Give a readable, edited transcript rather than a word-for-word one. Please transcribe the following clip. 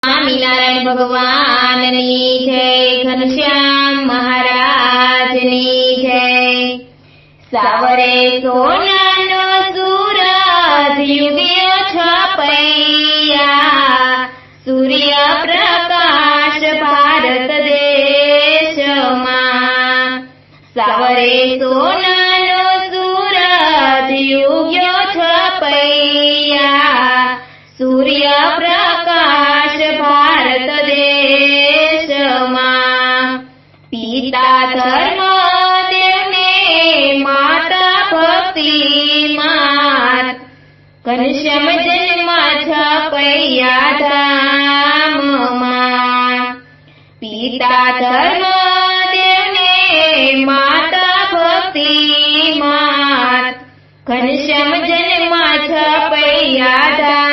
स्वामीनारायण भगवाननी जय, घनश्याम महाराजनी जय। सावरे सोनानो सूरज युग्यो छपैया, सूर्य प्रकाश भारत देशमां। सावरे सोनानो सूरज युग्यो छपैया, सूर्य प्रकाश भारत देशमां। पिता धर्म देवने माता भक्ति मात, घनश्याम जन्मा छपैया धाममां। पिता धर्म देवने माता भक्ति मात, घनश्याम जन्मा छपैया धाममां।